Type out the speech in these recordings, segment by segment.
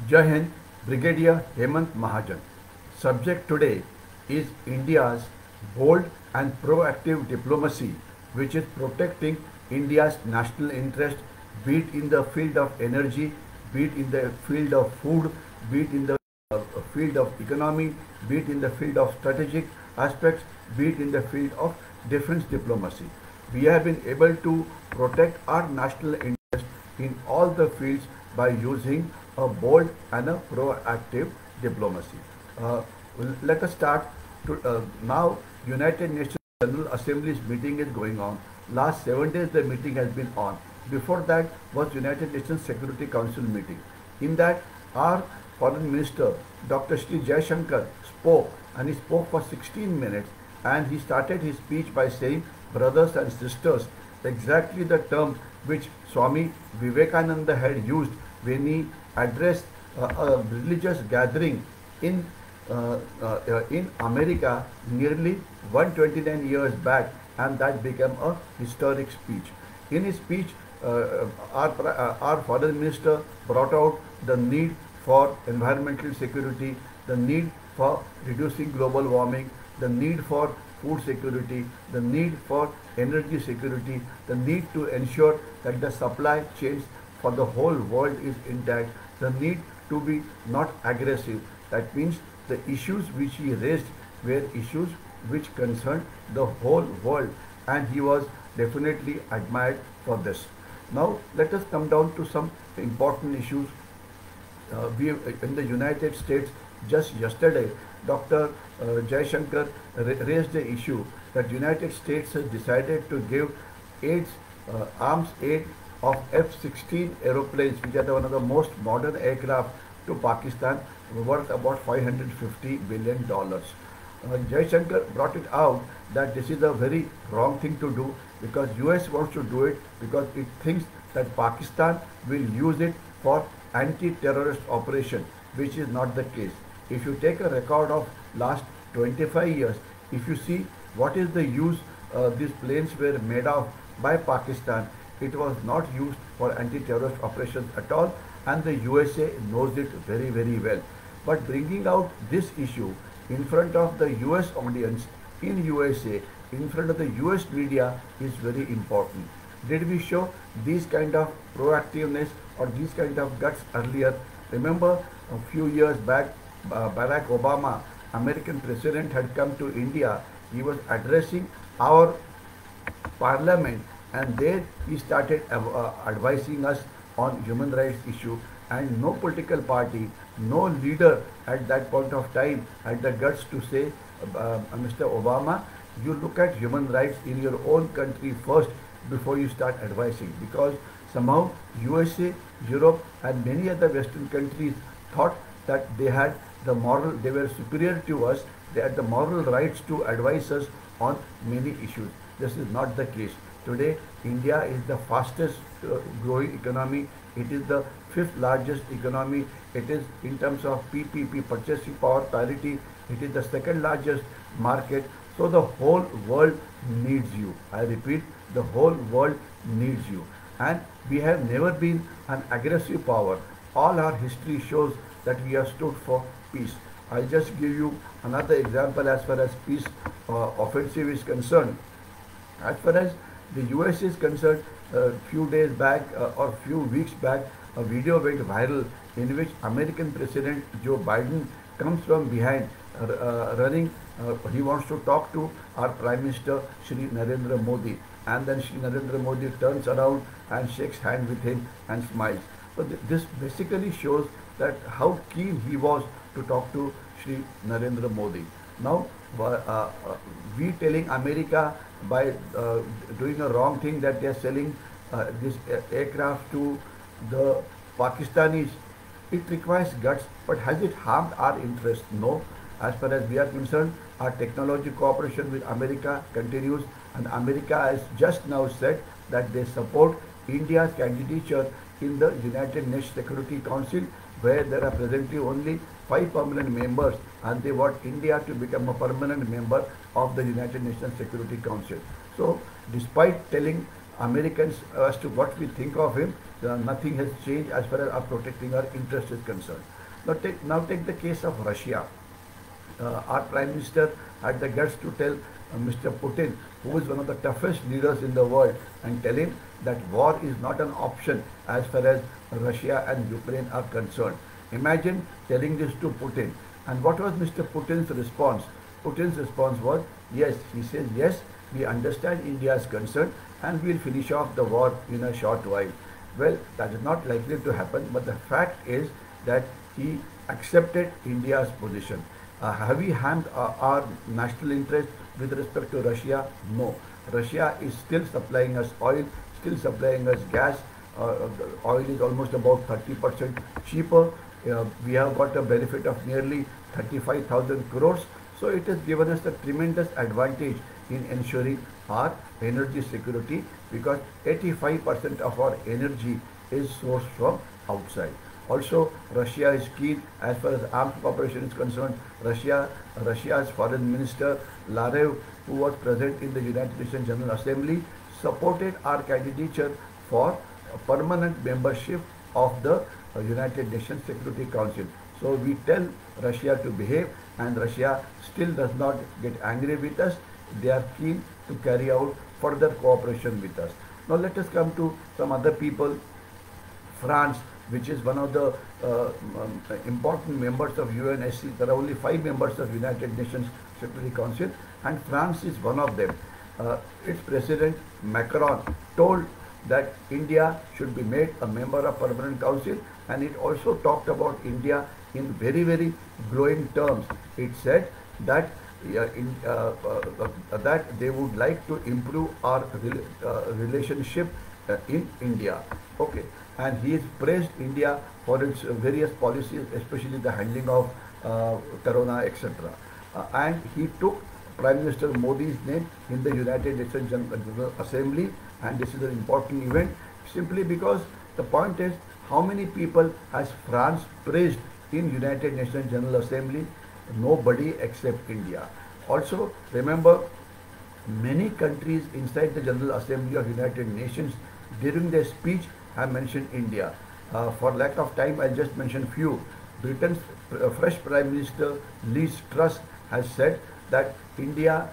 Jai Hind, Brigadier Hemant Mahajan. Subject today is India's bold and proactive diplomacy, which is protecting India's national interest, be it in the field of energy, be it in the field of food, be it in the field of economy, be it in the field of strategic aspects, be it in the field of defense diplomacy. We have been able to protect our national interest in all the fields by using a bold and a proactive diplomacy. Uh, Let us start now. United Nations General Assembly's meeting is going on. Last 7 days the meeting has been on. Before that was United Nations Security Council meeting. In that, our Foreign Minister Dr. Shri Jaishankar spoke, and he spoke for 16 minutes, and he started his speech by saying brothers and sisters, exactly the term which Swami Vivekananda had used when he addressed a religious gathering in in America nearly 129 years back, and that became a historic speech. In his speech, our foreign minister brought out the need for environmental security, the need for reducing global warming, the need for food security, the need for energy security, the need to ensure that the supply chains for the whole world is intact, the need to be not aggressive. That means the issues which he raised were issues which concerned the whole world, and he was definitely admired for this. Now let us come down to some important issues. We in the United States just yesterday, Dr. Jaishankar raised the issue that United States has decided to give arms aid of F-16 aeroplanes, which are one of the most modern aircraft, to Pakistan, worth about $550 billion. Jaishankar brought it out that this is a very wrong thing to do, because US wants to do it because it thinks that Pakistan will use it for anti-terrorist operation, which is not the case. If you take a record of last 25 years, if you see what is the use these planes were made of by Pakistan, it was not used for anti-terrorist operations at all, and the USA knows it very, very well. But bringing out this issue in front of the US audience in USA, in front of the US media, is very important. Did we show these kind of proactiveness or these kind of guts earlier? Remember a few years back, Barack Obama, American president, had come to India. He was addressing our parliament, and there he started advising us on human rights issue, and no political party, no leader at that point of time had the guts to say, Mr. Obama, you look at human rights in your own country first before you start advising, because somehow USA, Europe and many other Western countries thought that they had the moral, they were superior to us, they had the moral rights to advise us on many issues. This is not the case. Today, India is the fastest growing economy. It is the 5th largest economy. It is, in terms of PPP, purchasing power parity, it is the 2nd largest market. So the whole world needs you. I repeat, the whole world needs you. And we have never been an aggressive power. All our history shows that we have stood for peace. I'll just give you another example as far as peace offensive is concerned. As far as the US is concerned, a few days back or few weeks back, a video went viral in which American President Joe Biden comes from behind, running. He wants to talk to our Prime Minister Shri Narendra Modi, and then Shri Narendra Modi turns around and shakes hands with him and smiles. So this basically shows that how keen he was to talk to Shri Narendra Modi. Now, we telling America by doing a wrong thing that they are selling this aircraft to the Pakistanis, it requires guts, but has it harmed our interest? No. As far as we are concerned, our technology cooperation with America continues, and America has just now said that they support India's candidature in the United Nations Security Council, where there are presently only 5 permanent members, and they want India to become a permanent member of the United Nations Security Council. So, despite telling Americans, as to what we think of him, nothing has changed as far as our protecting our interest is concerned. Now take the case of Russia. Our Prime Minister had the guts to tell Mr. Putin, who is one of the toughest leaders in the world, and tell him that war is not an option as far as Russia and Ukraine are concerned. Imagine telling this to Putin. And what was Mr. Putin's response? Putin's response was, yes, he says, yes, we understand India's concern and we'll finish off the war in a short while. Well, that is not likely to happen, but the fact is that he accepted India's position. Have we harmed our national interest with respect to Russia? No. Russia is still supplying us oil, still supplying us gas. Oil is almost about 30% cheaper. We have got a benefit of nearly 35,000 crores. So it has given us a tremendous advantage in ensuring our energy security, because 85% of our energy is sourced from outside. Also, Russia is keen as far as arms cooperation is concerned. Russia's foreign minister Larev, who was present in the United Nations General Assembly, supported our candidature for a permanent membership of the United Nations Security Council. So we tell Russia to behave, and Russia still does not get angry with us. They are keen to carry out further cooperation with us. Now let us come to some other people. France, which is one of the important members of UNSC. There are only 5 members of United Nations Security Council, and France is one of them. Its President Macron told that India should be made a member of Permanent Council, and it also talked about India in very, very glowing terms. It said that that they would like to improve our relationship in India. Okay, and he has praised India for its various policies, especially the handling of Corona, etc. And he took Prime Minister Modi's name in the United Nations General Assembly, and this is an important event simply because the point is, how many people has France praised in United Nations General Assembly? Nobody except India. Also, remember, many countries inside the General Assembly of United Nations during their speech have mentioned India. For lack of time, I'll just mention few. Britain's fresh Prime Minister Liz Truss has said that India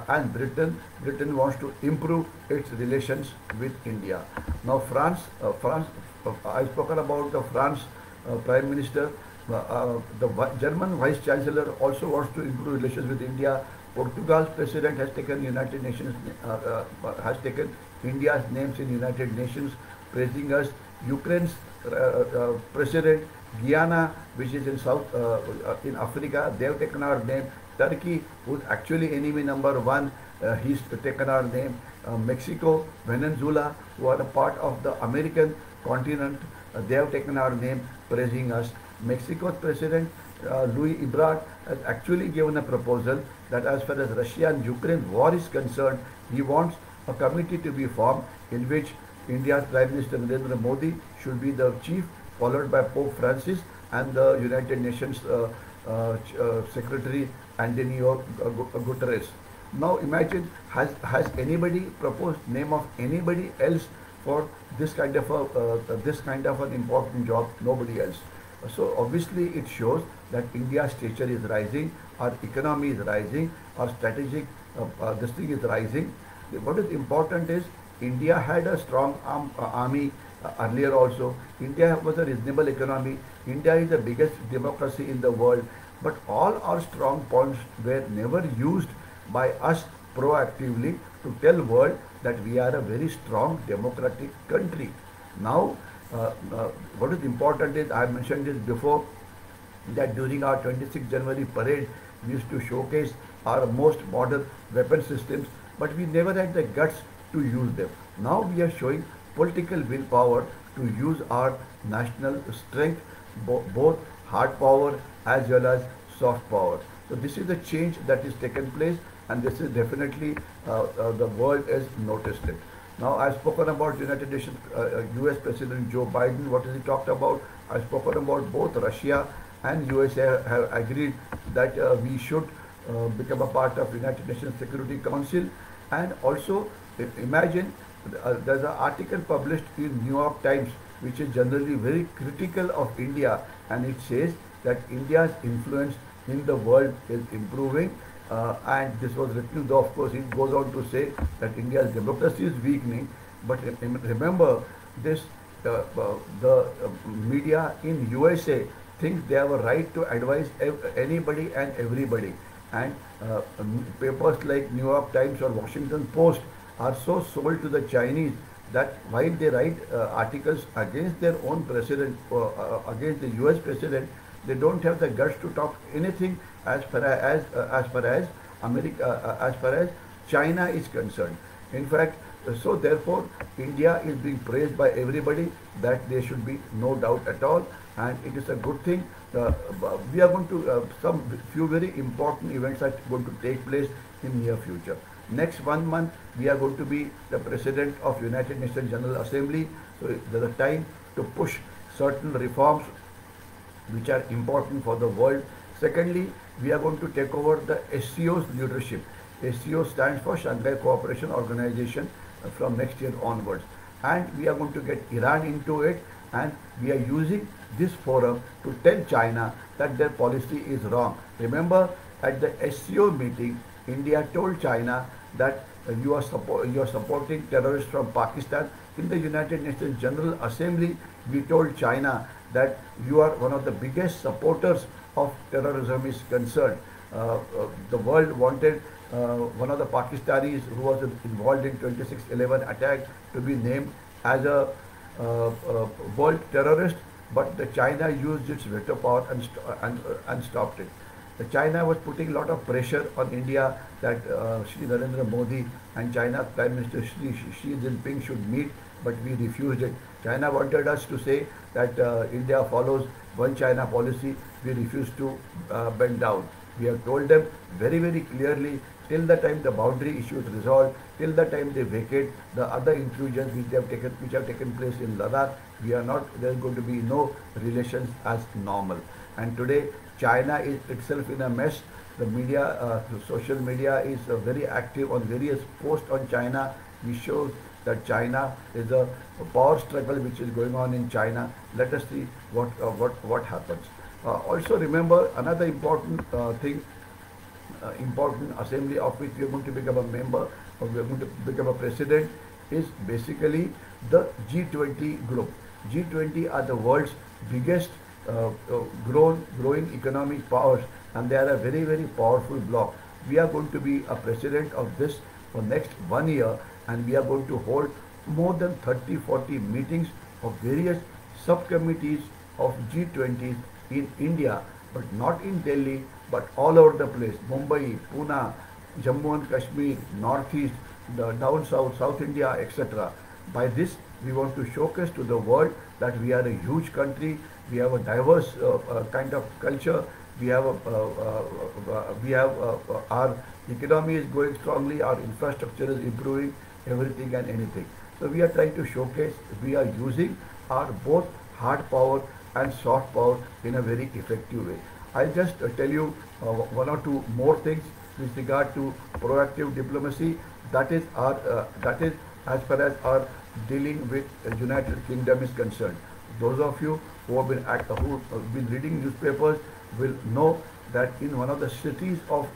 and Britain wants to improve its relations with India. Now France, I've spoken about the France Prime Minister. The German Vice Chancellor also wants to improve relations with India. Portugal's President has taken United Nations, has taken India's names in United Nations, praising us. Ukraine's President, Guyana, which is in in Africa, they have taken our name. Turkey, who's actually enemy number 1, he's taken our name. Mexico, Venezuela, who are a part of the American continent, they have taken our name, praising us. Mexico's President Luis Ebrard has actually given a proposal that as far as Russia and Ukraine war is concerned, he wants a committee to be formed in which India's Prime Minister Narendra Modi should be the chief, followed by Pope Francis and the United Nations Secretary Antonio Guterres. Now imagine, has anybody proposed name of anybody else for this kind of an important job? Nobody else. So obviously it shows that India's stature is rising, our economy is rising, our strategic this thing is rising. What is important is India had a strong army earlier also. India was a reasonable economy. India is the biggest democracy in the world. But all our strong points were never used by us proactively to tell world that we are a very strong democratic country. Now, what is important is, I mentioned this before, that during our 26th January parade, we used to showcase our most modern weapon systems, but we never had the guts to use them. Now we are showing political willpower to use our national strength, both hard power as well as soft power. So this is the change that is taken place, and this is definitely the world has noticed it. Now I've spoken about United Nations, US President Joe Biden. What has he talked about? I've spoken about both Russia and USA have agreed that we should become a part of United Nations Security Council. And also imagine There's an article published in New York Times which is generally very critical of India, and it says that India's influence in the world is improving. And this was written, though of course it goes on to say that India's democracy is weakening. But remember this, the media in USA thinks they have a right to advise anybody and everybody. And papers like New York Times or Washington Post are so sold to the Chinese that while they write articles against their own president, against the US president, they don't have the guts to talk anything as far as America, as far as China is concerned. In fact, so therefore, India is being praised by everybody, that there should be no doubt at all, and it is a good thing. We are going to some few very important events are going to take place in near future. Next 1 month, we are going to be the President of United Nations General Assembly. So there's a time to push certain reforms which are important for the world. Secondly, we are going to take over the SCO's leadership. SCO stands for Shanghai Cooperation Organization from next year onwards. And we are going to get Iran into it, and we are using this forum to tell China that their policy is wrong. Remember, at the SCO meeting, India told China that you are supporting terrorists from Pakistan. In the United Nations General Assembly, we told China that you are one of the biggest supporters of terrorism is concerned. The world wanted one of the Pakistanis who was involved in 26/11 attack to be named as a world terrorist, but the China used its veto power and stopped it. China was putting a lot of pressure on India that Shri Narendra Modi and China's Prime Minister Xi Jinping should meet, but we refused it. China wanted us to say that India follows one China policy. We refused to bend down. We have told them very, very clearly, till the time the boundary issue is resolved, till the time they vacate the other intrusions which have taken place in Ladakh, there is going to be no relations as normal. And today, China is itself in a mess. The media, social media is very active on various posts on China, which shows that China is a power struggle which is going on in China. Let us see what happens. Also remember another important thing, important assembly of which we are going to become a member, or we are going to become a president, is basically the G20 group. G20 are the world's biggest growing economic powers, and they are a very, very powerful bloc. We are going to be a president of this for next 1 year, and we are going to hold more than 30-40 meetings of various subcommittees of G20 in India, but not in Delhi, but all over the place. Mumbai, Pune, Jammu and Kashmir, Northeast, the down south, South India, etc. By this, we want to showcase to the world that we are a huge country. We have a diverse kind of culture. We have our economy is going strongly. Our infrastructure is improving. Everything and anything. So we are trying to showcase we are using our both hard power and soft power in a very effective way. I'll just tell you one or two more things with regard to proactive diplomacy. That is as far as our dealing with United Kingdom is concerned. Those of you who have been reading newspapers will know that in one of the cities of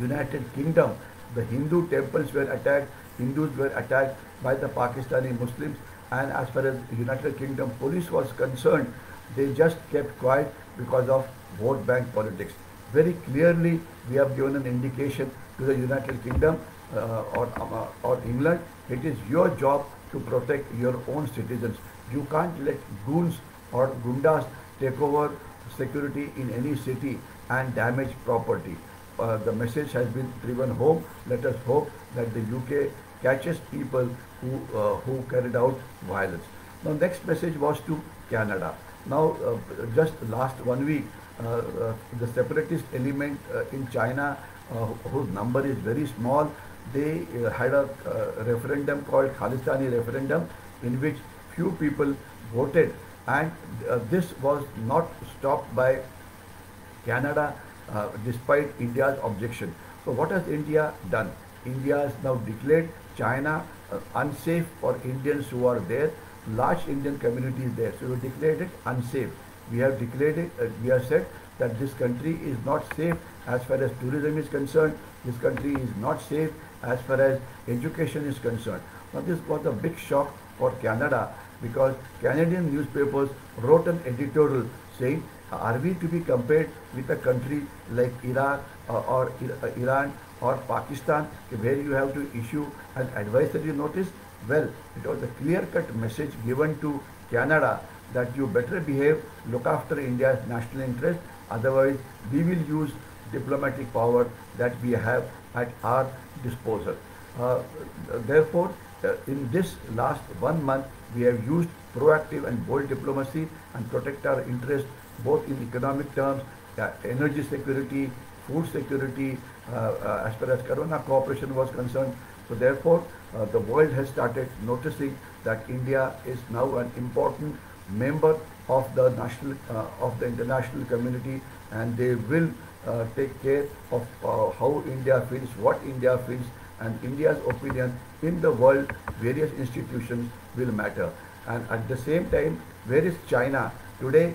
United Kingdom, the Hindu temples were attacked. Hindus were attacked by the Pakistani Muslims, and as far as United Kingdom police was concerned, they just kept quiet because of vote bank politics. Very clearly, we have given an indication to the United Kingdom or England. It is your job to protect your own citizens. You can't let goons or gundas take over security in any city and damage property. The message has been driven home. Let us hope that the UK catches people who carried out violence. Now, next message was to Canada. Now, just last 1 week, the separatist element in China, whose number is very small, they had a referendum called Khalistan referendum, in which few people voted, and this was not stopped by Canada despite India's objection. So what has India done? India has now declared China unsafe for Indians who are there. Large Indian community is there, so we declared it unsafe. We have declared it. We have said that this country is not safe as far as tourism is concerned. This country is not safe as far as education is concerned. Now this was a big shock for Canada, because Canadian newspapers wrote an editorial saying, are we to be compared with a country like Iraq or Iran or Pakistan, where you have to issue an advisory notice? Well, it was a clear-cut message given to Canada that you better behave, look after India's national interest, otherwise we will use diplomatic power that we have at our disposal. Therefore, in this last 1 month, we have used proactive and bold diplomacy and protect our interests both in economic terms, energy security, food security, as far as Corona cooperation was concerned. So therefore, the world has started noticing that India is now an important member of the international community, and they will take care of how India feels, what India feels, and India's opinion in the world. Various institutions will matter. And at the same time, where is China today?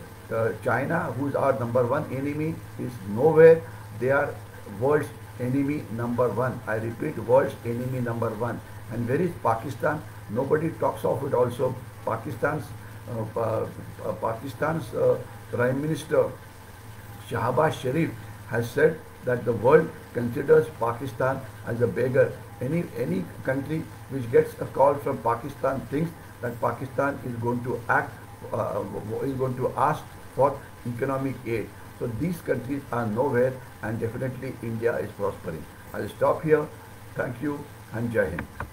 China, who is our #1 enemy, is nowhere. They are world's enemy #1. I repeat, world's enemy #1. And where is Pakistan? Nobody talks of it also. Pakistan's Prime Minister Shahbaz Sharif has said that the world considers Pakistan as a beggar. Any country which gets a call from Pakistan thinks that Pakistan is going to ask for economic aid. So these countries are nowhere, and definitely India is prospering. I'll stop here. Thank you and Jai Hind.